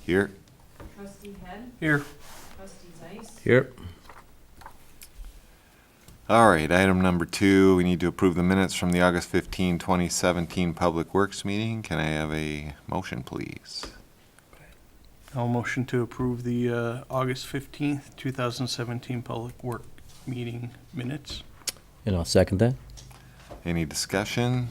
Here. Trustee Head? Here. Trustee Zeiss? Here. All right, item number 2, we need to approve the minutes from the August 15, 2017 Public Works meeting. Can I have a motion, please? I'll motion to approve the August 15th, 2017 Public Work Meeting minutes. And I'll second that. Any discussion?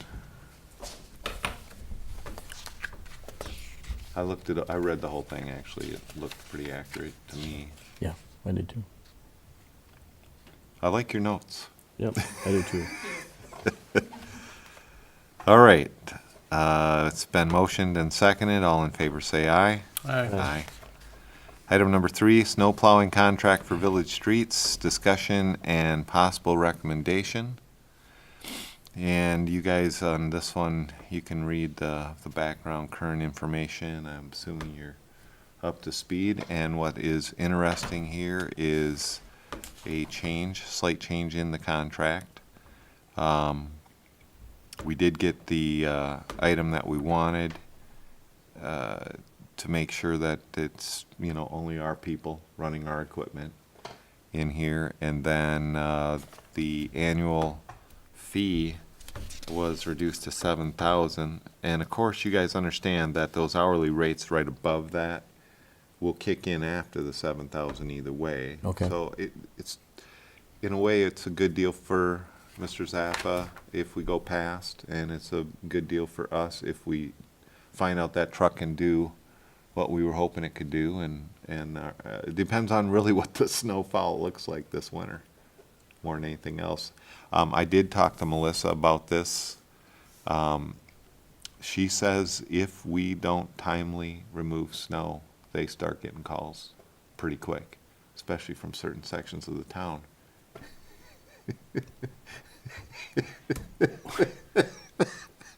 I read the whole thing, actually. It looked pretty accurate to me. Yeah, I did too. I like your notes. Yep, I did too. All right, it's been motioned and seconded. All in favor say aye. Aye. Aye. Item number 3, snow plowing contract for village streets, discussion and possible recommendation. And you guys, on this one, you can read the background, current information. I'm assuming you're up to speed. And what is interesting here is a slight change in the contract. We did get the item that we wanted to make sure that it's, only our people running our equipment in here. And then the annual fee was reduced to $7,000. And of course, you guys understand that those hourly rates right above that will kick in after the $7,000 either way. Okay. So it's, in a way, it's a good deal for Mr. Zappa if we go past, and it's a good deal for us if we find out that truck can do what we were hoping it could do, and it depends on really what the snowfall looks like this winter, more than anything else. I did talk to Melissa about this. She says if we don't timely remove snow, they start getting calls pretty quick, especially from certain sections of the town.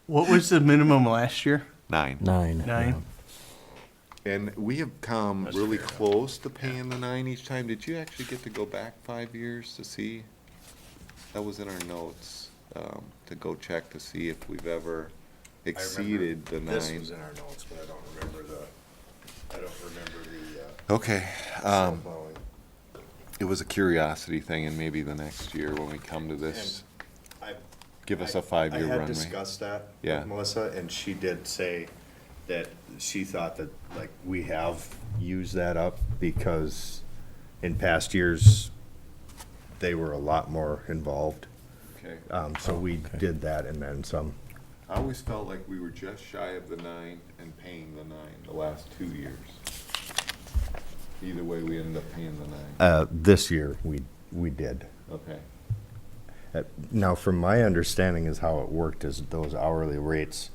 What was the minimum last year? 9. 9. Nine. And we have come really close to paying the 9 each time. Did you actually get to go back 5 years to see? That was in our notes, to go check to see if we've ever exceeded the 9. This was in our notes, but I don't remember the Okay, snow plowing. it was a curiosity thing, and maybe the next year when we come to this, give us a 5-year I had runway. discussed that Yeah. with Melissa, and she did say that she thought that, like, we have used that up because in past years, they were a lot more involved. Okay. So we did that and then some. I always felt like we were just shy of the 9 and paying the 9 the last 2 years. Either way, we ended up paying the 9. This year, we did. Okay. Now, from my understanding is how it worked is those hourly rates,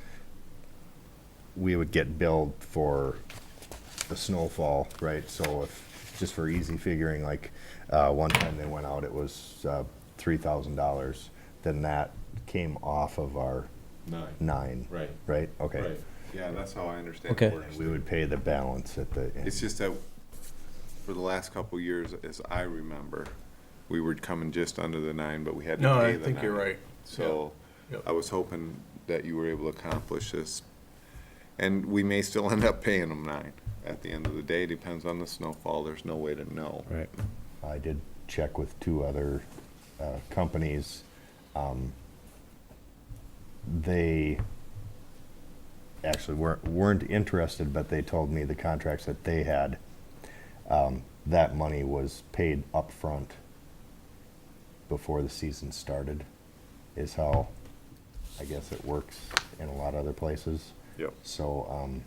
we would get billed for the snowfall, right? So if, just for easy figuring, like, one time they went out, it was $3,000. Then that came off of our 9. Right. Right? Okay. Right. Yeah, that's how I understand Okay. it works. We would pay the balance at the end. It's just that for the last couple of years, as I remember, we were coming just under the 9, but we had to No, pay I the 9. think you're right. So Yep. I was hoping that you were able to accomplish this. And we may still end up paying them 9 at the end of the day. Depends on the snowfall. There's no way to know. Right. I did check with 2 other companies. They actually weren't interested, but they told me the contracts that they had, that money was paid up front before the season started, is how I guess it works in a lot of other places. Yep. So,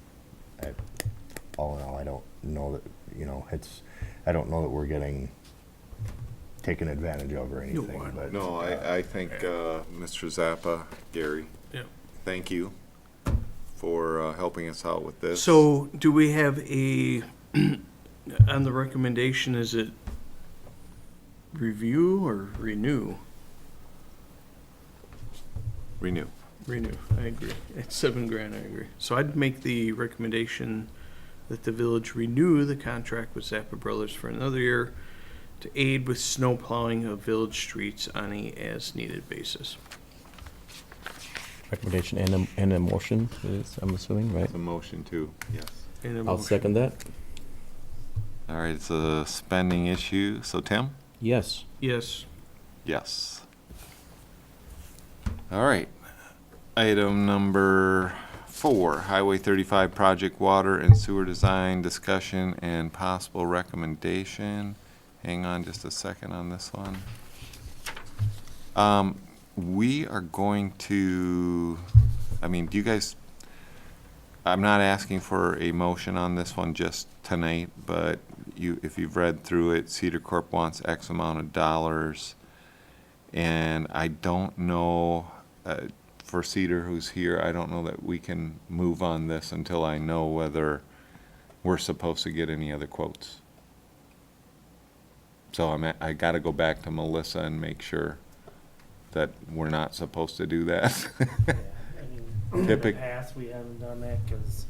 all in all, I don't know that, I don't know that we're getting taken advantage of or anything, I- but. No, I think, Mr. Zappa, Gary, Yeah. thank you for helping us out with this. So do we have on the recommendation, is it review or renew? Renew. Renew, I agree. It's $7,000, I agree. So I'd make the recommendation that the village renew the contract with Zappa Brothers for another year to aid with snow plowing of village streets on a as-needed basis. Recommendation and a motion is, I'm assuming, right? It's a motion too, yes. In a I'll motion. second that. All right, it's a spending issue. So Tim? Yes. Yes. Yes. All right. Item number 4, Highway 35 project water and sewer design discussion and possible recommendation. Hang on just a second on this one. We are going to, I mean, do you guys, I'm not asking for a motion on this one just tonight, but if you've read through it, Cedar Corp wants X amount of dollars. And I don't know, for Cedar who's here, I don't know that we can move on this until I know whether we're supposed to get any other quotes. So I gotta go back to Melissa and make sure that we're not supposed to do that. Yeah, I mean, in the Typic- past, we haven't done that because,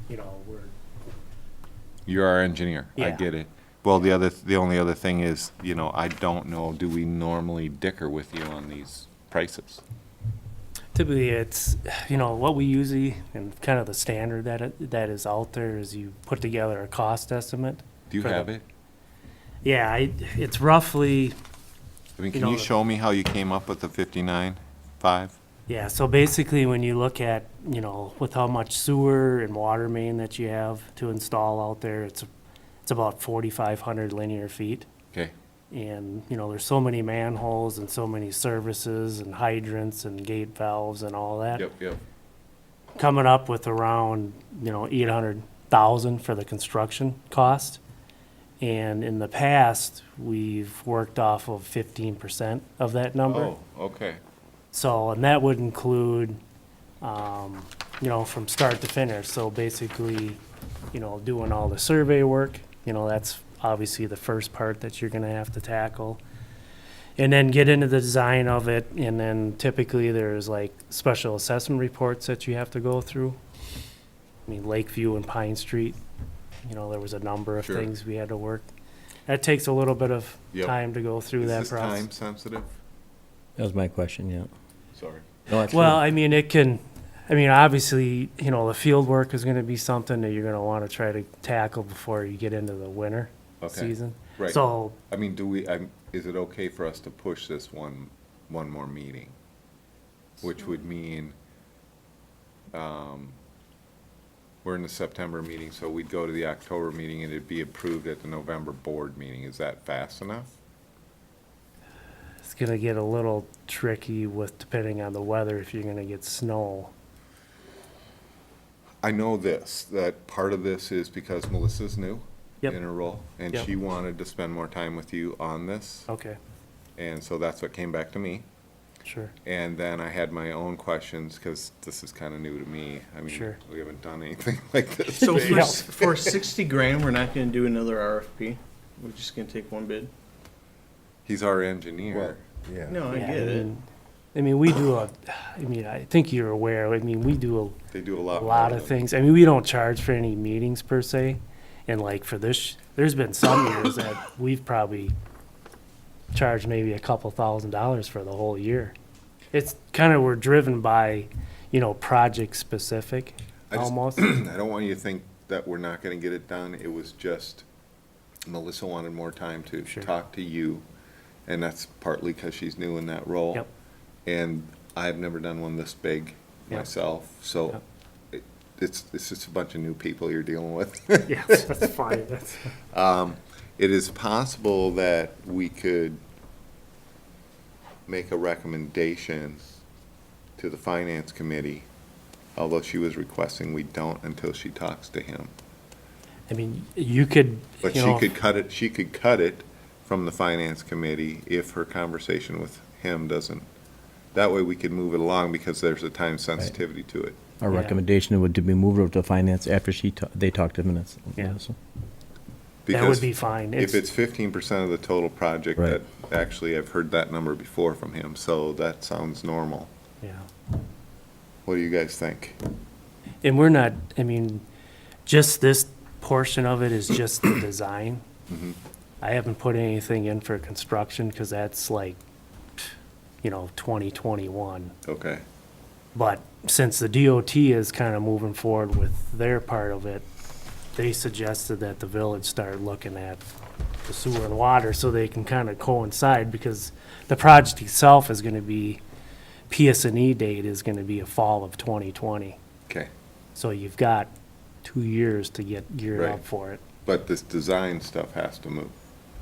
we're, You're our engineer, I Yeah. get it. Well, the only other thing is, I don't know, do we normally dicker with you on these prices? typically it's, what we usually, and kind of the standard that is out there is you put together a cost estimate. Do you For the- have it? Yeah, it's roughly, I mean, you can you know, show me how you came up with the 59.5? yeah, so basically when you look at, with how much sewer and water main that you have to install out there, it's about 4,500 linear feet. Okay, And, there's so many manholes and so many services and hydrants and gate valves and all that. yep. Coming up with around, 800,000 for the construction cost. And in the past, we've worked off of 15% of that number. Oh, okay. So, and that would include, from start to finish. So basically, doing all the survey work, that's obviously the first part that you're gonna have to tackle. And then get into the design of it, and then typically there's like special assessment reports that you have to go through. I mean, Lakeview and Pine Street, there was a number of Sure. things we had to work. That takes a little bit of Yep. time to go through that Is this process. time sensitive? That was my question, yeah. Sorry. No, that's Well, good. I mean, obviously, the field work is gonna be something that you're gonna wanna try to tackle before you get into the winter Okay, season. right. So, I mean, is it okay for us to push this one more meeting? Which would mean, we're in the September meeting, so we'd go to the October meeting and it'd be approved at the November board meeting. Is that fast enough? it's gonna get a little tricky with, depending on the weather, if you're gonna get snow. I know this, that part of this is because Melissa's new Yep. in her role, and Yep. she wanted to spend more time with you on this, Okay, and so that's what came back to me. sure. And then I had my own questions, because this is kind of new to me. I mean, Sure. we haven't done anything like this. So big. for 60 grand, we're not gonna do another RFP? We're just gonna take one bid? He's our engineer. Yeah. No, I Yeah, get it. we do I think you're aware, we do They do a a lot. lot more of than- things. I mean, we don't charge for any meetings per se. And like for this, there's been some years that we've probably charged maybe a couple $1,000s for the whole year. It's kind of, we're driven by, project specific I just- almost. I don't want you to think that we're not gonna get it done. It was just Melissa wanted more time to Sure. talk to you, and that's partly because she's new in that role. Yep. And I've never done one this big Yep. myself, so Yep. it's just a bunch of new people you're dealing with. Yeah, that's fine. That's, It is possible that we could make a recommendation to the finance committee, although she was requesting we don't until she talks to him. I mean, you could, But she could cut it from the finance committee if her conversation with him doesn't. That way we could move it along because there's a time sensitivity to it. Our Yeah. recommendation would to be moved over to finance after they talk to Melissa. Yeah. Melissa. that Because would be fine. if it's 15% of the total project, Right. that, actually, I've heard that number before from him, so that sounds normal. Yeah. What do you guys think? And we're not, just this portion of it is just the design. Mhm. I haven't put anything in for construction because that's like, 2021. Okay, But since the DOT is kind of moving forward with their part of it, they suggested that the village start looking at the sewer and water so they can kind of coincide, because the project itself is gonna be, PS&E date is gonna be a fall of 2020. Okay, So you've got 2 years to get geared Right. up for it. but this design stuff has to move.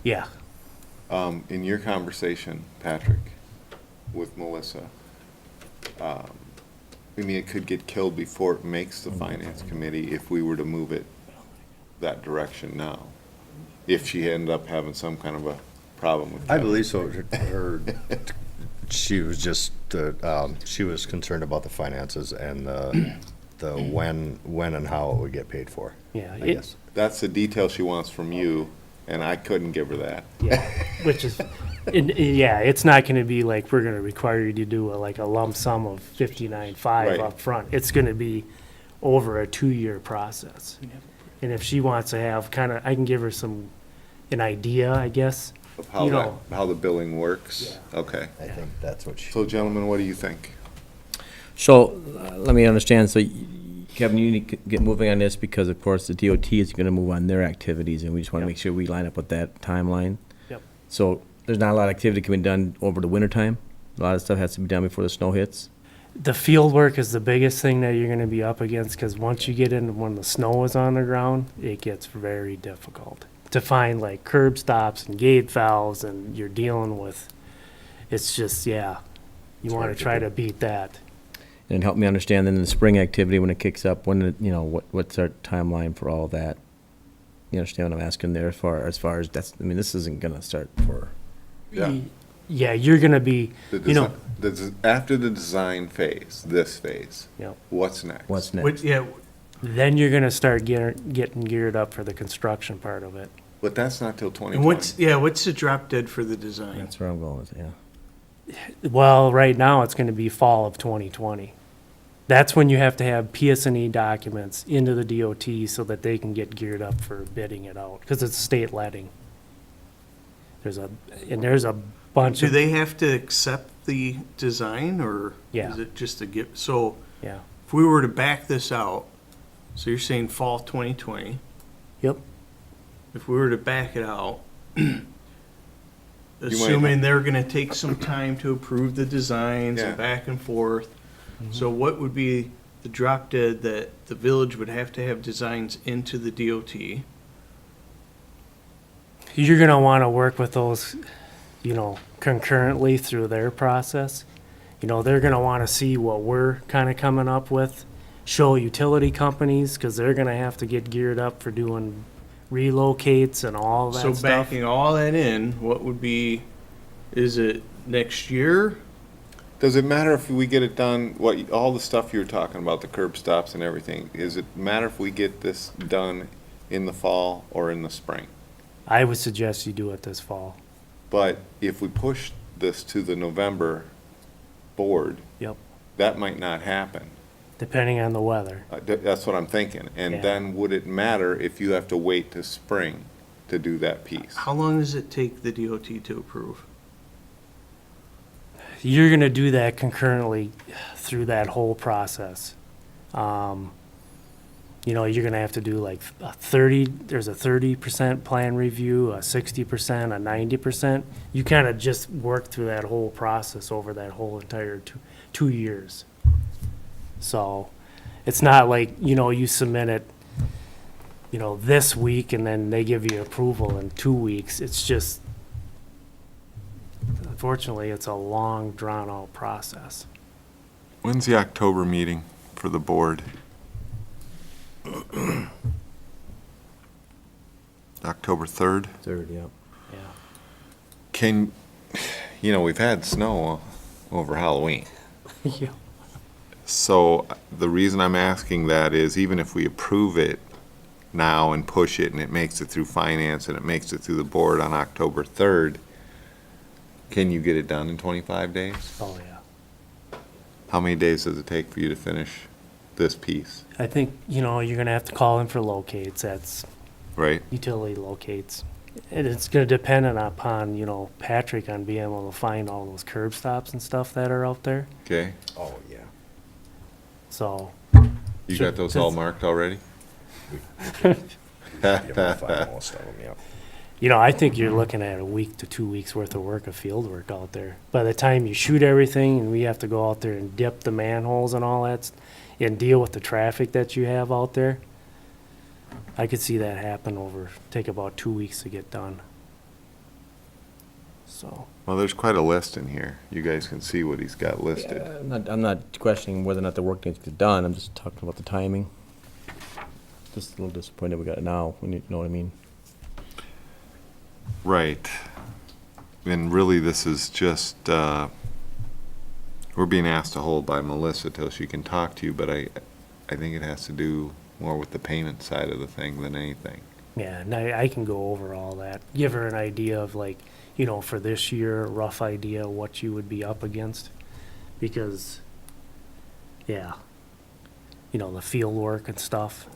Yeah, In your conversation, Patrick, with Melissa, I mean, it could get killed before it makes the finance committee if we were to move it that direction now. If she ended up having some kind of a problem with I Kevin. believe so. She was just, she was concerned about the finances and the when and how it would get paid for, yeah. I guess. That's the detail she wants from you, and I couldn't give her that. Yeah, which is, yeah, it's not gonna be like, we're gonna require you to do like a lump sum of 59.5 Right. up front. It's gonna be over a 2-year process. And if she wants to have kinda, I can give her an idea, I guess. Of how You that, know. how the billing works? Okay. I think that's what she. So gentlemen, what do you think? So, let me understand, so Kevin, you need to get moving on this because of course the DOT is gonna move on their activities and we just wanna Yep. make sure we line up with that timeline. Yep. So, there's not a lot of activity can be done over the winter time? A lot of stuff has to be done before the snow hits? The field work is the biggest thing that you're gonna be up against, cause once you get in, when the snow is on the ground, it gets very difficult to find like curb stops and gate valves, and you're dealing with, it's just, yeah, you wanna try to beat that. And help me understand then the spring activity when it kicks up, when, what's our timeline for all that? You understand what I'm asking there as far as that's, I mean, this isn't gonna start for, Yeah. Yeah, you're gonna be, The you know, after the design phase, this phase, you know, what's next? what's Which, next? yeah, then you're gonna start getting geared up for the construction part of it. But that's not till 2020. and what's the drop dead for the design? That's where I'm going with, yeah. Well, right now, it's gonna be fall of 2020. That's when you have to have PS&E documents into the DOT so that they can get geared up for bidding it out, because it's state letting. There's a bunch Do of, they have to accept the design, or Yeah. is it just a give? So yeah, if we were to back this out, so you're saying fall 2020, yep, if we were to back it out, might assuming they're gonna take some time to approve the designs Yeah. and back and forth, so what would be the drop dead that the village would have to have designs into the DOT? you're gonna wanna work with those, concurrently through their process. They're gonna wanna see what we're kinda coming up with, show utility companies, cause they're gonna have to get geared up for doing relocates and all that So stuff. backing all that in, what would be, is it next year? Does it matter if we get it done, all the stuff you were talking about, the curb stops and everything, is it matter if we get this done in the fall or in the spring? I would suggest you do it this fall. But if we push this to the November board, Yep. that might not happen. Depending on the weather. That's what I'm thinking. Yeah. And then would it matter if you have to wait to spring to do that piece? How long does it take the DOT to approve? You're gonna do that concurrently through that whole process. You're gonna have to do like there's a 30% plan review, a 60%, a 90%. You kinda just work through that whole process over that whole entire 2 years. So, it's not like, you submit it, this week and then they give you approval in 2 weeks. It's just, unfortunately, it's a long, drawn-out process. When's the October meeting for the board? October 3rd? Third, yeah. Yeah. We've had snow over Halloween. Yeah. So the reason I'm asking that is even if we approve it now and push it and it makes it through finance and it makes it through the board on October 3rd, can you get it done in 25 days? Oh, yeah. How many days does it take for you to finish this piece, I think, you're gonna have to call in for locates, that's right? utility locates. And it's gonna depend upon, Patrick on being able to find all those curb stops and stuff that are out there, Okay, Oh, yeah. so. you got those all marked already? Be able to find most of them, yeah. You know, I think you're looking at a week to 2 weeks worth of work of field work out there. By the time you shoot everything and we have to go out there and dip the manholes and all that and deal with the traffic that you have out there, I could see that happen take about 2 weeks to get done. So, Well, there's quite a list in here. You guys can see what he's got listed. I'm not questioning whether or not the work needs to get done, I'm just talking about the timing. Just a little disappointed we got it now, when you know what I mean? Right. And really, this is just, we're being asked to hold by Melissa till she can talk to you, but I think it has to do more with the payment side of the thing than anything. yeah, and I can go over all that. Give her an idea of like, you know, for this year, a rough idea what you would be up against. Because, yeah, you know, the field work and stuff.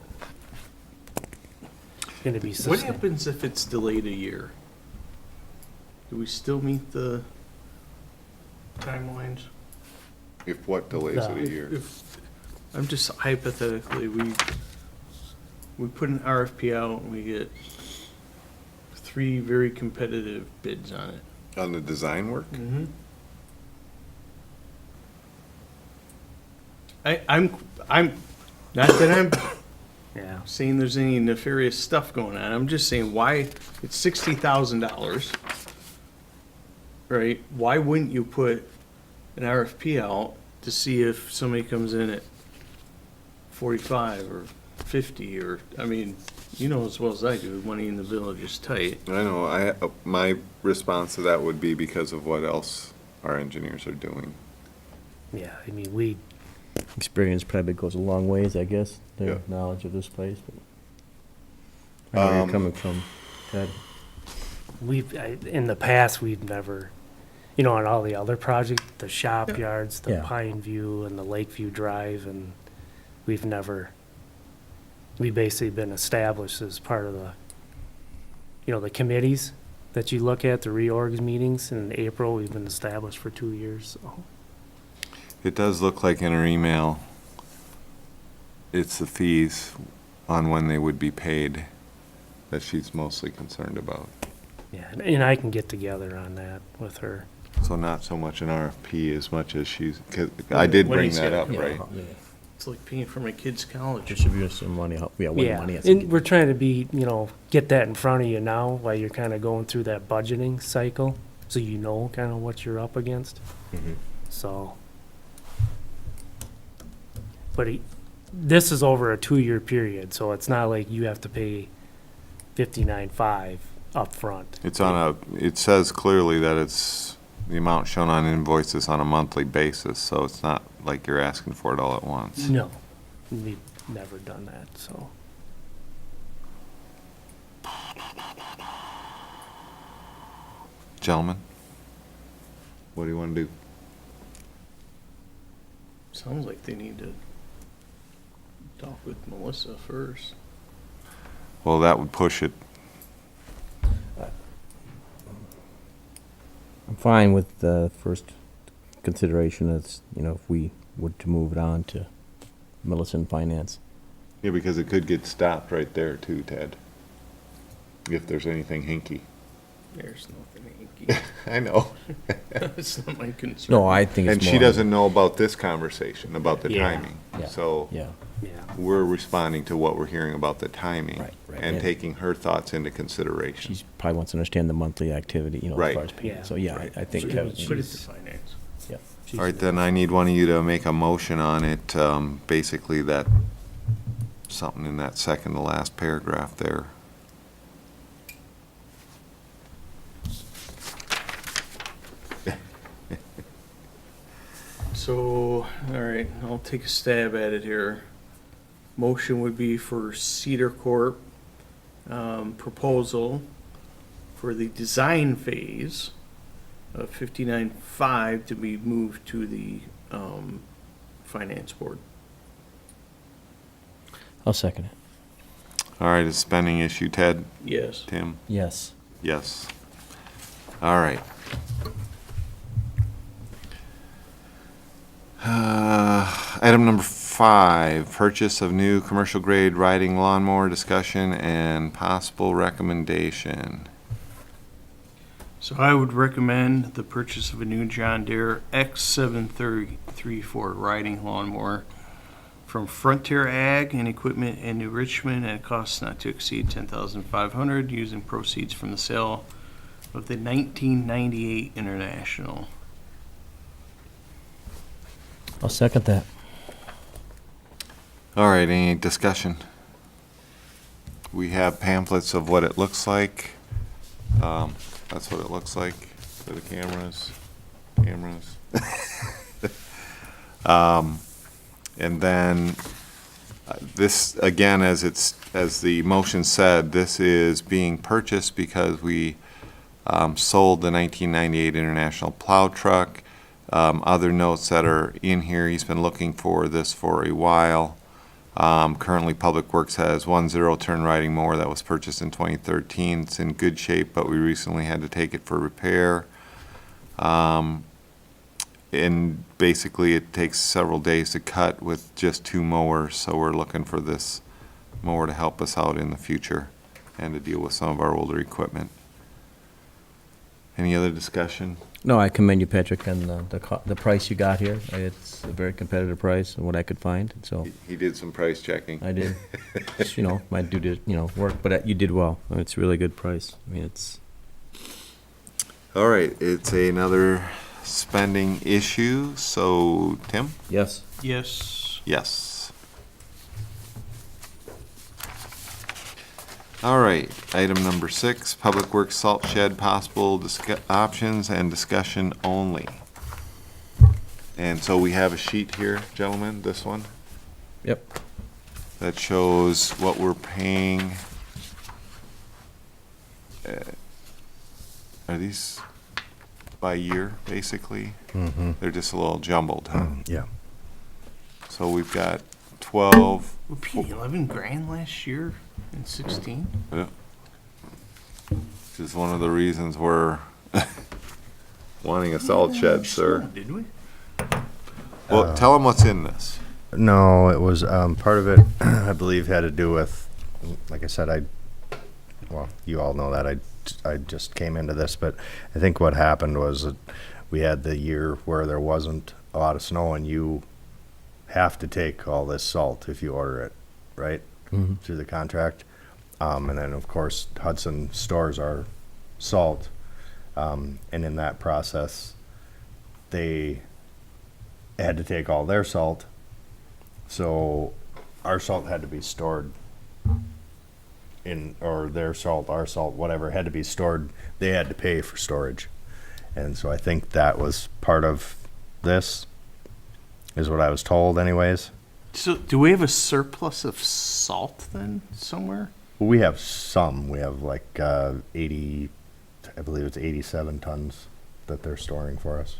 Gonna be What sustain- happens if it's delayed a year? Do we still meet the timelines? If what delays it a year? If, I'm just hypothetically, we put an RFP out and we get 3 very competitive bids on it. On the design work? Mm-hmm. I'm not that I'm Yeah, saying there's any nefarious stuff going on. I'm just saying why it's $60,000, right? Why wouldn't you put an RFP out to see if somebody comes in at 45 or 50 or, I mean, you know as well as I do, money in the village is tight. I know, my response to that would be because of what else our engineers are doing. yeah, I mean, we, Experience probably goes a long ways, I guess, their Yeah. knowledge of this place, but. I know where you're coming from, Ted. in the past, we've never, you know, on all the other projects, the shop yards, the Yeah. Pine View and the Lakeview Drive, and we've basically been established as part of the, you know, the committees that you look at, the reorgs meetings. In April, we've been established for 2 years, so. It does look like in her email, it's the fees on when they would be paid that she's mostly concerned about. Yeah, and I can get together on that with her. So not so much an RFP as much as she's, 'cause I did When bring he's that got- up, yeah. right? It's like paying for my kid's college. Distribute some money, when Yeah, money has and we're trying to be, you know, get that in front of you now while you're kind of going through that budgeting cycle, so you know kind of what you're up against. So. But this is over a 2-year period, so it's not like you have to pay 59.5 upfront. It's it says clearly that it's the amount shown on invoices on a monthly basis, so it's not like you're asking for it all at once. No, we've never done that, so. Gentlemen, what do you want to do? Sounds like they need to talk with Melissa first. Well, that would push it. I'm fine with the first consideration, that's, you know, if we were to move it on to Melissa and Finance. Yeah, because it could get stopped right there too, Ted. If there's anything hinky. There's nothing hinky. I know. That's not my concern. No, I think it's And more. she doesn't know about this conversation, about the Yeah. timing. Yeah. So Yeah, Yeah, we're responding to what we're hearing about the timing. Right, right. And And- taking her thoughts into consideration. she probably wants to understand the monthly activity, you know, Right. as far as payment, Yeah. so yeah, Right. I think. Put it to she's- finance. Yeah. she's- All right, then I need one of you to make a motion on it, basically that, something in that second to last paragraph there. So, all right, I'll take a stab at it here. Motion would be for Cedar Corp, proposal for the design phase of 59.5 to be moved to the, finance board. I'll second it. All right, a spending issue, Ted, Yes. Tim? Yes. Yes. All right. Item number 5, purchase of new commercial grade riding lawnmower, discussion and possible recommendation. So I would recommend the purchase of a new John Deere X734 riding lawnmower from Frontier Ag and Equipment in New Richmond at a cost not to exceed $10,500 using proceeds from the sale of the 1998 International. I'll second that. All right, any discussion? We have pamphlets of what it looks like. That's what it looks like for the cameras. And then this, again, as the motion said, this is being purchased because we sold the 1998 International plow truck. Other notes that are in here, he's been looking for this for a while. Currently, Public Works has one zero-turn riding mower that was purchased in 2013. It's in good shape, but we recently had to take it for repair. And basically, it takes several days to cut with just 2 mowers, so we're looking for this mower to help us out in the future and to deal with some of our older equipment. Any other discussion? No, I commend you, Patrick, on the price you got here. It's a very competitive price and what I could find, so He did some price checking. I did. Just, might do work, but you did well. It's a really good price. I mean, it's, All right, it's another spending issue, so Tim? yes. Yes. Yes. All right, item number 6, Public Works Salt Shed, possible options and discussion only. And so we have a sheet here, gentlemen, this one, Yep. that shows what we're paying. Are these by year, basically? Mm-hmm. They're just a little jumbled, huh? Yeah. So we've got 12. We paid 11 grand last year in 16. Yeah. Which is one of the reasons we're wanting a salt shed, sir. Did we? Well, tell them what's in this. No, it was, part of it, I believe, had to do with, like I said, well, you all know that, I just came into this, but I think what happened was that we had the year where there wasn't a lot of snow, and you have to take all this salt if you order it, right? Mm-hmm. Through the contract. And then, of course, Hudson stores our salt. And in that process, they had to take all their salt. So our salt had to be stored or their salt, our salt, whatever, had to be stored. They had to pay for storage. And so I think that was part of this, is what I was told anyways. So, do we have a surplus of salt then somewhere? Well, we have some. We have like 80, I believe it's 87 tons that they're storing for us.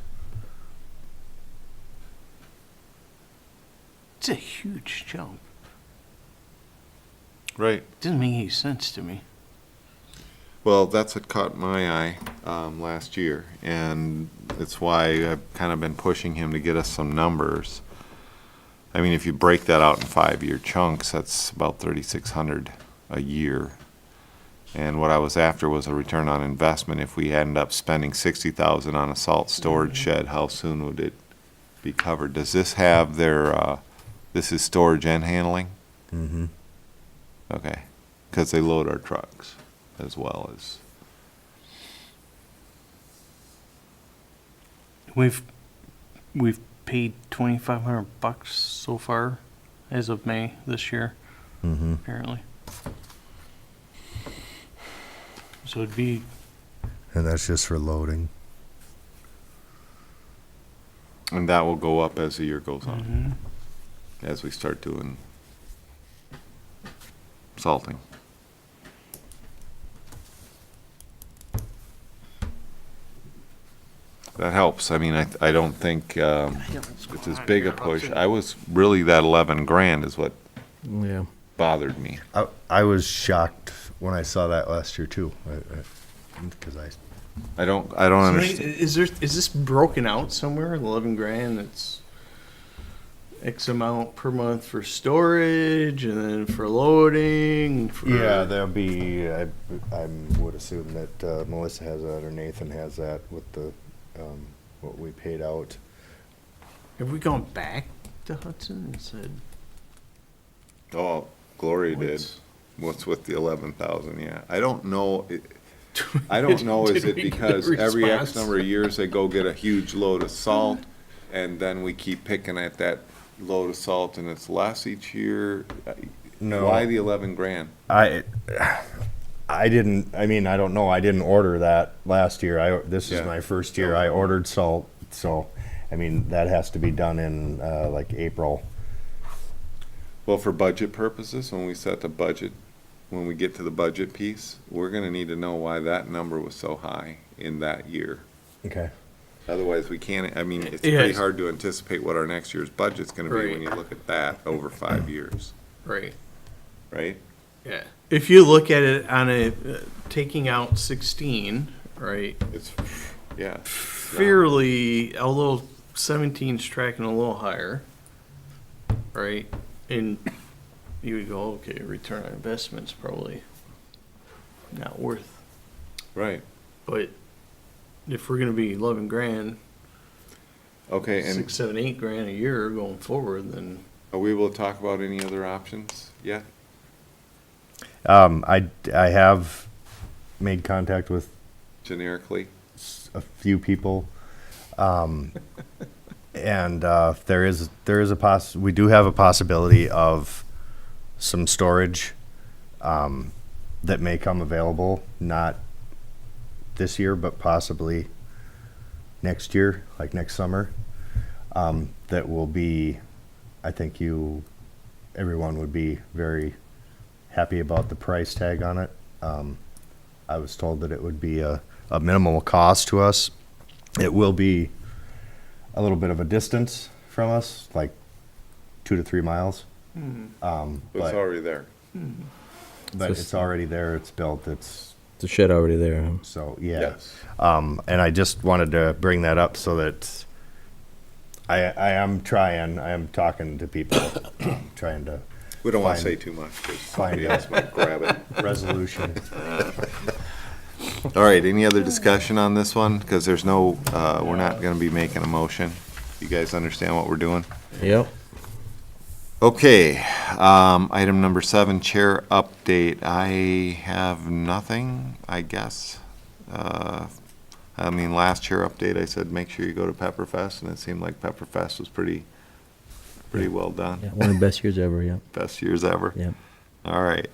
It's a huge jump. Right. Doesn't make any sense to me. Well, that's what caught my eye last year, and it's why I've kind of been pushing him to get us some numbers. I mean, if you break that out in 5-year chunks, that's about $3,600 a year. And what I was after was a return on investment. If we end up spending $60,000 on a salt storage shed, how soon would it be covered? Does this have their? This is storage and handling. Mm-hmm. Okay, because they load our trucks as well as. We've paid $2,500 so far as of May this year, Mm-hmm. apparently. So it'd be And that's just for loading. And that will go up as the year goes on, mhm. as we start doing salting. That helps. I mean, I don't think it's as big a push. I was really, that 11 grand is what Yeah. bothered me. I was shocked when I saw that last year too, because I don't So understand. is this broken out somewhere? 11 grand. It's X amount per month for storage and then for loading. For, Yeah, there'll be, I would assume that Melissa has that or Nathan has that with the, what we paid out. Have we gone back to Hudson and said? Oh, Gloria did. What's- What's with the 11,000? Yeah, I don't know. I don't know. Is Did it we get a because every X response? number of years they go get a huge load of salt, and then we keep picking at that load of salt, and it's less each year? No. Why the 11 grand? I didn't, I mean, I don't know, I didn't order that last year, this is Yeah. my first year, I ordered salt, so, I mean, that has to be done in, like April. Well, for budget purposes, when we set the budget, when we get to the budget piece, we're gonna need to know why that number was so high in that year. Okay. Otherwise, we can't, I mean, it's Yeah, pretty it's- hard to anticipate what our next year's budget's gonna be when Right. you look at that over 5 years, Right. right? Yeah. If you look at it on a taking out 16, right? It's, yeah. Fairly, although 17's tracking a little higher, right? And you would go, okay, return on investment's probably not worth. Right. But if we're gonna be 11 grand, Okay, 6, and 7, 8 grand a year going forward, then are we able to talk about any other options yet? I have made contact with Generically? a few people, and, there is we do have a possibility of some storage, that may come available, not this year, but possibly next year, like next summer. That will be, I think everyone would be very happy about the price tag on it. I was told that it would be a minimal cost to us. It will be a little bit of a distance from us, like 2 to 3 miles. It's But already there. it's already there, it's built, It's a shed already there. Huh? so, yeah. Yes. And I just wanted to bring that up so that I am talking to people, trying to We don't want to Fine. say too much, because Fine. somebody else might grab it. resolution. All right, any other discussion on this one? Because there's no, we're not gonna be making a motion. You guys understand what we're doing? Yep. Okay, item number 7, chair update. I have nothing, I guess. I mean, last chair update, I said, make sure you go to Pepperfest, and it seemed like Pepperfest was pretty well done. Yeah, one of the best years ever. Yep. Best years ever. Yep. All right.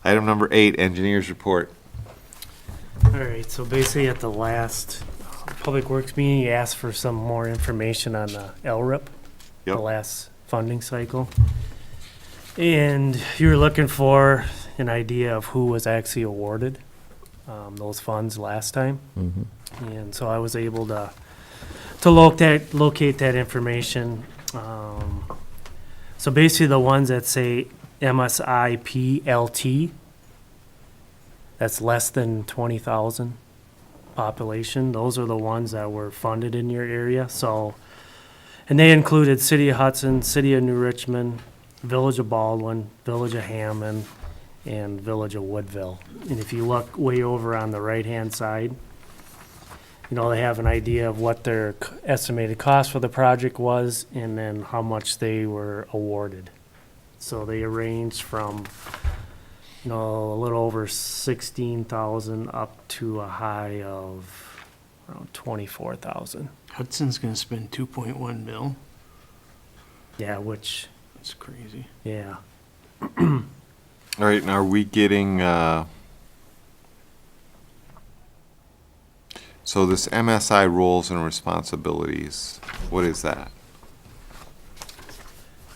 Item number 8, engineers report. All right, so basically at the last Public Works meeting, you asked for some more information on the LRIP, the Yep. last funding cycle. And you were looking for an idea of who was actually awarded those funds last time. Mm-hmm. And so I was able to locate that information. So basically the ones that say MSIP LT, that's less than 20,000 population, those are the ones that were funded in your area. So, and they included City of Hudson, City of New Richmond, Village of Baldwin, Village of Hammond, and Village of Woodville. And if you look way over on the right-hand side, you know, they have an idea of what their estimated cost for the project was and then how much they were awarded. So they ranged from, you know, a little over 16,000 up to a high of around 24,000. Hudson's gonna spend 2.1 mil. Yeah, which, That's crazy. yeah. All right, now are we getting, so this MSI roles and responsibilities, what is that?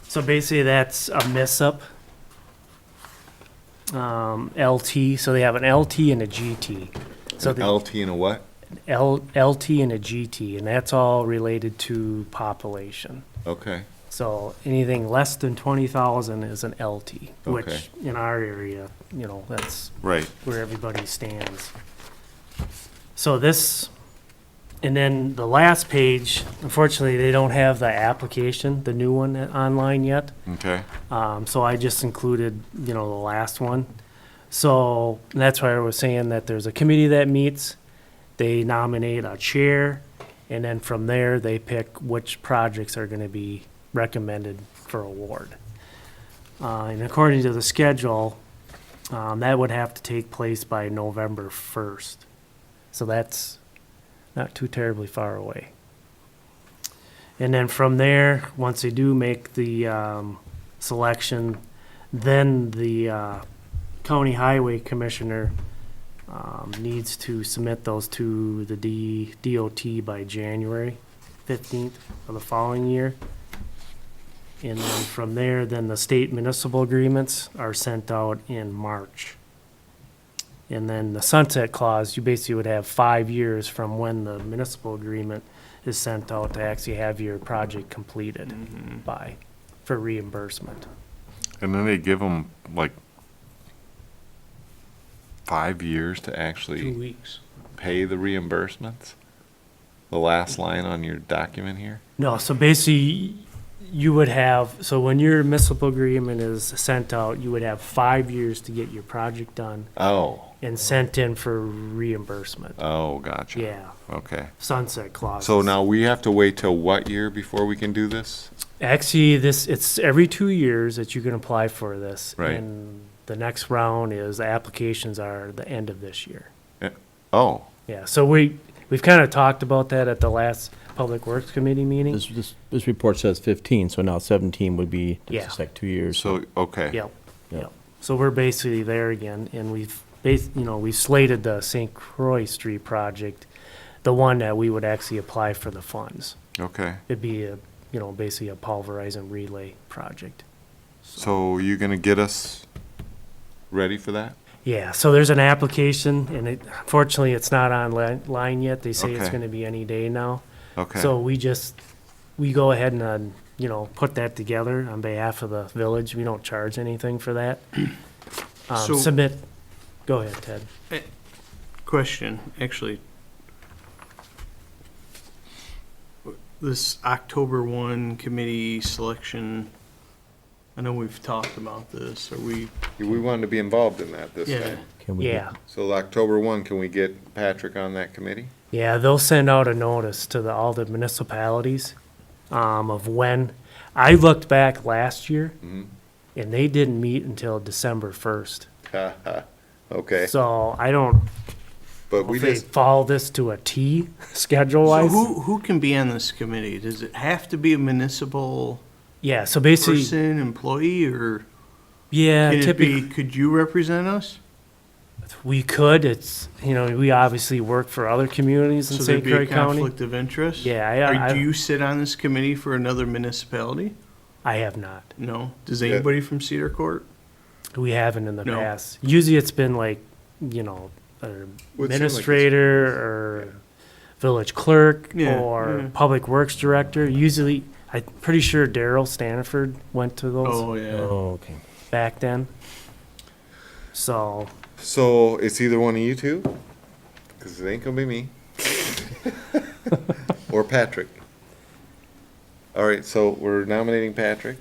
So basically that's a miss-up. LT, so they have an LT and a GT. So An the LT and a what? LT and a GT, and that's all related to population. Okay, So anything less than 20,000 is an LT, Okay. which in our area, you know, that's right, where everybody stands. So this And then the last page, unfortunately, they don't have the application, the new one online yet. Okay, So I just included, the last one. So that's why I was saying that there's a committee that meets, they nominate a chair, and then from there, they pick which projects are gonna be recommended for award. And according to the schedule, that would have to take place by November 1st. So that's not too terribly far away. And then from there, once they do make the selection, then the county highway commissioner needs to submit those to the DOT by January 15th of the following year. And then from there, then the state municipal agreements are sent out in March. And then the sunset clause, you basically would have 5 years from when the municipal agreement is sent out to actually have your project completed by, for reimbursement. and then they give them like 5 years to actually 2 weeks. pay the reimbursements? The last line on your document here? No, so basically, you would have, so when your municipal agreement is sent out, you would have 5 years to get your project done Oh, and sent in for reimbursement. oh, gotcha. Yeah, Okay. sunset clause. So now we have to wait till what year before we can do this? Actually, it's every 2 years that you can apply for this. Right. And the next round is, the applications are the end of this year. Oh, Yeah, so we've kind of talked about that at the last Public Works Committee meeting. This report says 15, so now 17 would be Yeah. just like 2 years. so, okay. Yep, Yeah. yep. So we're basically there again, and we've slated the St. Croix Street project, the one that we would actually apply for the funds. Okay. It'd be basically a pulverize and relay project. So you gonna get us ready for that? Yeah, so there's an application, and unfortunately, it's not online yet. They say it's Okay. gonna be any day now. Okay. So we go ahead and, put that together on behalf of the village. We don't charge anything for that. So- Submit, go ahead, Ted. Question, actually. This October 1 committee selection, I know we've talked about this, are we? We wanted to be involved in that this Yeah. time. Can we get- Yeah, So October 1, can we get Patrick on that committee? yeah, they'll send out a notice to all the municipalities, of when. I looked back last year, Mhm. and they didn't meet until December 1st. Okay, So I don't but know we if they just, follow this to a T schedule So wise. who can be on this committee? Does it have to be a municipal Yeah, so basically, person, employee, or yeah, can it typically. be, could you represent us? We could, it's, we obviously work for other communities in So there'd St. be a Croix County. conflict of interest? Yeah, Or do you sit on this committee for another municipality? I have not. No? Does Yeah. anybody from Cedar Court? We haven't in the No. past. Usually it's been like, an Well, it seemed like administrator or village clerk Yeah, or yeah. public works director. Usually, I'm pretty sure Daryl Stanford went to those Oh, yeah. Oh, okay. back then. So, so it's either one of you two, because it ain't gonna be me. Or Patrick. All right, so we're nominating Patrick.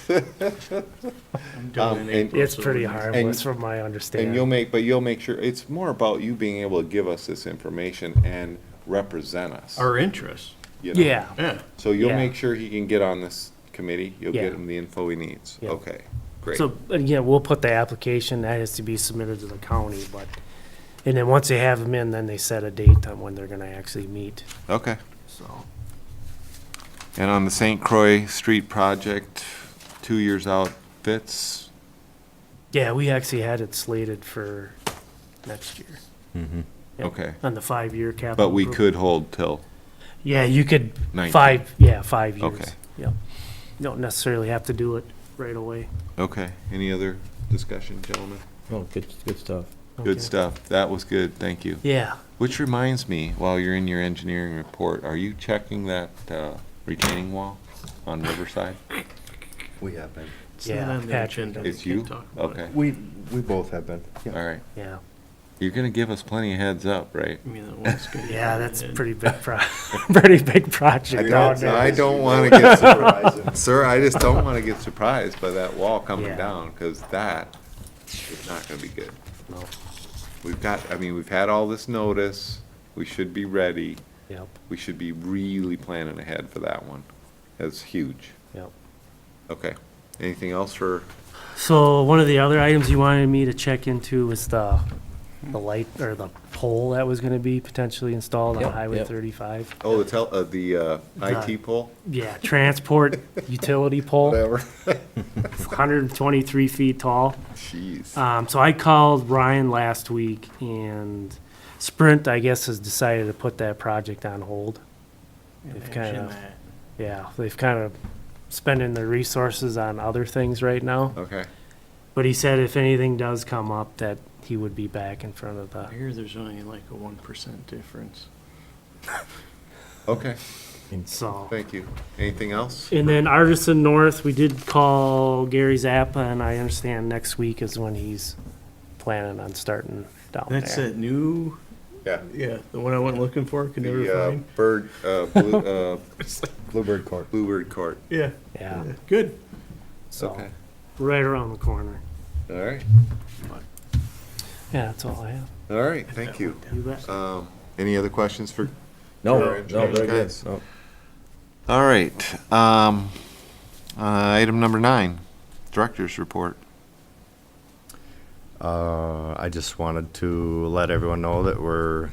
I'm done in and- April, it's so pretty we're- harmless from my And understanding. you'll make sure, it's more about you being able to give us this information and represent us. Our interests, you know? Yeah, yeah. So you'll Yeah. make sure he can get on this committee, you'll Yeah. get him the info he needs. Yeah. Okay, great. so, again, we'll put the application, that has to be submitted to the county, but, and then once they have them in, then they set a date on when they're gonna actually meet, Okay. so. And on the St. Croix Street project, 2 years out fits? Yeah, we actually had it slated for next year. Mhm. Yep. Okay. On the 5-year capital. But we improvement. could hold till Yeah, you could, 19? 5 years. Okay. Yep. You don't necessarily have to do it right away. Okay, any other discussion, gentlemen? Oh, good stuff. Good Okay. stuff, that was good, thank you. Yeah, Which reminds me, while you're in your engineering report, are you checking that retaining wall on Riverside? We have been. It's not Yeah, on the Patrick agenda. does. We It's can't you? talk about it. Okay, We both have been. Yeah. all right. yeah. You're gonna give us plenty of heads up, right? I mean, that one's good. Yeah, that's pretty big pretty big project down there. I don't wanna get surprised, sir, I just don't wanna get surprised by that wall coming Yeah. down, cause that is not gonna be good. No. We've had all this notice, we should be ready, Yep, we should be really planning ahead for that one. That's huge. yep. Okay, anything else for, So one of the other items you wanted me to check into was the light or the pole that was gonna be potentially installed on Yep, Highway yep. 35. the IT poll? Yeah, transport utility pole, Whatever. 123 feet tall. Jeez. So I called Ryan last week, and Sprint, I guess, has decided to put that project on hold. They've kind Imagine of, that. yeah, they've kind of spending their resources on other things right now. Okay, But he said if anything does come up, that he would be back in front of I the. hear there's only like a 1% difference. okay, So. thank you. Anything else? And then Artisan North, we did call Gary Zappa, and I understand next week is when he's planning on starting down That's there. that new, Yeah. yeah, the one I went looking for, could never The find. Bluebird Court. Bluebird Court. Yeah, Yeah, good. so, Okay, right around the corner. all right, Yeah, that's all I have. all right, thank you. You bet. Any other questions for? No, Sure. no, very good. Guys. No. All right, item number 9, Director's Report. I just wanted to let everyone know that we're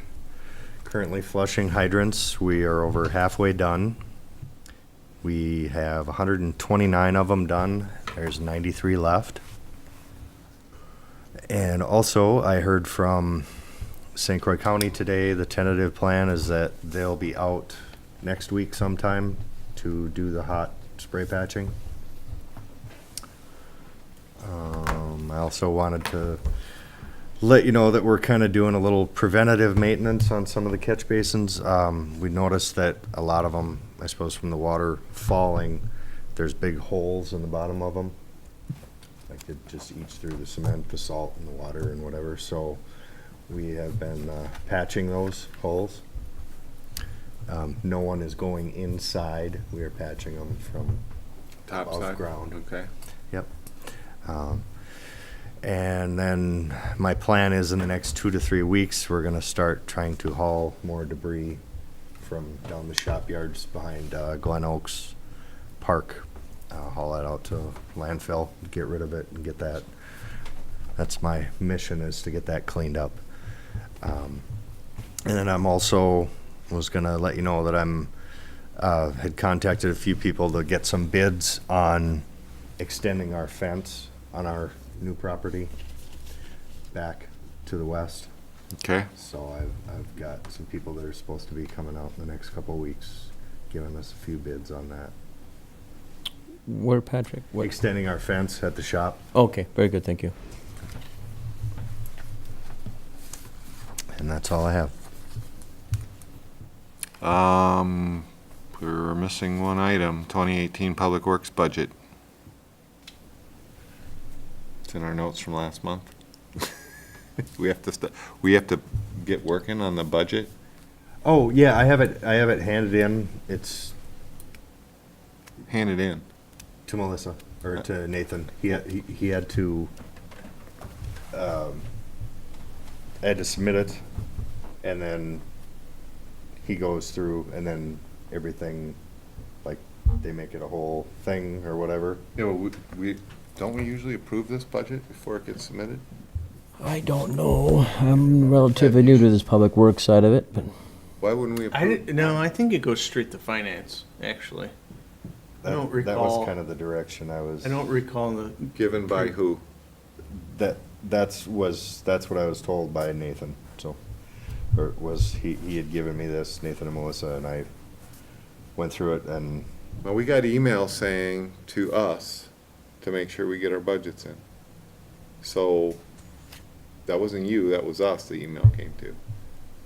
currently flushing hydrants. We are over halfway done. We have 129 of them done. There's 93 left. And also, I heard from St. Croix County today, the tentative plan is that they'll be out next week sometime to do the hot spray patching. I also wanted to let you know that we're kind of doing a little preventative maintenance on some of the catch basins. We noticed that a lot of them, I suppose from the water falling, there's big holes in the bottom of them. Like it just eats through the cement, the salt, and the water and whatever. So we have been patching those holes. No one is going inside. We are patching them from Top above side? ground. Okay. Yep. And then my plan is in the next 2 to 3 weeks, we're gonna start trying to haul more debris from down the shop yards behind Glen Oaks Park. Haul that out to landfill, get rid of it and get that. That's my mission, is to get that cleaned up. And then I'm also was gonna let you know that I'm had contacted a few people to get some bids on extending our fence on our new property back to the west. Okay, So I've got some people that are supposed to be coming out in the next couple of weeks, giving us a few bids on that. Where, Patrick? What? Extending our fence at the shop, Okay, very good, thank you. and that's all I have. we're missing one item, 2018 Public Works budget. It's in our notes from last month. We have to get working on the budget. Oh, yeah, I have it handed in. It's Hand it in. to Melissa, or to Nathan. He had to, I had to submit it, and then he goes through, and then everything, like, they make it a whole thing or whatever. Yeah, well, don't we usually approve this budget before it gets submitted? I don't know. I'm relatively new to this public works side of it, but Why wouldn't we I approve? didn't, no, I think it goes straight to finance, actually. I don't That recall- was kind of the direction I was. I don't recall the, Given by who? That's what I was told by Nathan, so, or he had given me this, Nathan and Melissa, and I went through it, and Well, we got emails saying to us to make sure we get our budgets in. So, that wasn't you, that was us the email came to.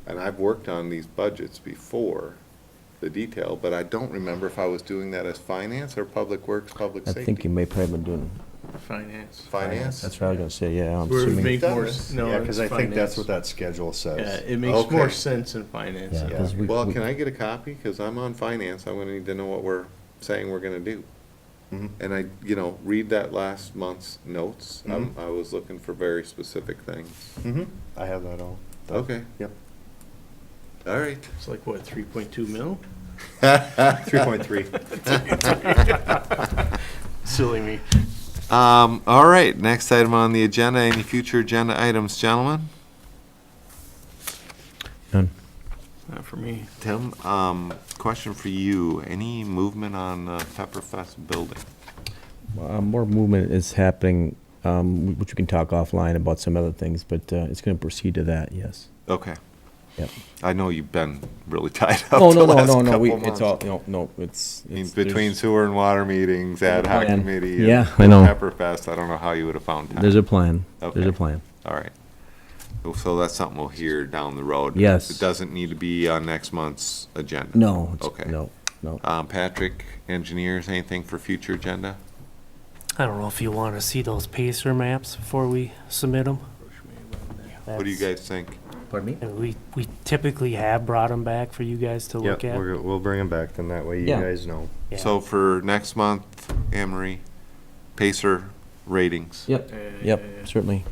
And I've worked on these budgets before, the detail, but I don't remember if I was doing that as finance or public works, public I safety. think you may probably been doing Finance. Finance? That's what I was gonna say, yeah, I'm Where it would assuming. make more, Does. no, Yeah, it's because I think that's finance. what that schedule Yeah, says. it makes Okay. more sense in finance. Yeah, yeah. 'cause we- Well, we- can I get a copy? Because I'm on finance. I'm gonna need to know what we're saying we're gonna do. Mhm. And I, read that last month's notes. Mhm. I was looking for very specific things. Mhm. I have that all. Okay. Yep. All right. It's like, what, 3.2 mil? 3.3. Silly me. All right, next item on the agenda, any future agenda items, gentlemen? None. Not for me. Tim, question for you. Any movement on Pepperfest building? More movement is happening, which we can talk offline about some other things, but it's gonna proceed to that, yes. Okay. Yep. I know you've been really tied up Oh, the no, no, last no, no, couple it's all, months. no, it's. I mean, it's- between there's- sewer and water meetings, ad hoc plan. committee. Yeah, and I know. Pepperfest, I don't know how you would have found time. There's a plan, there's Okay. a plan. All right. So that's something we'll hear down the road. Yes. It doesn't need to be on next month's agenda. No, it's- Okay. no, no. Patrick, engineers, anything for future agenda? I don't know if you want to see those pacer maps before we submit them. What do you guys think? Pardon me? We typically have brought them back for you guys to look Yep, at. we'll bring them back, then that way you Yeah. guys know. Yeah. So for next month, Anne Marie, Pacer ratings. Yep, yep, certainly.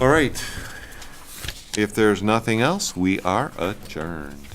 All right. If there's nothing else, we are adjourned.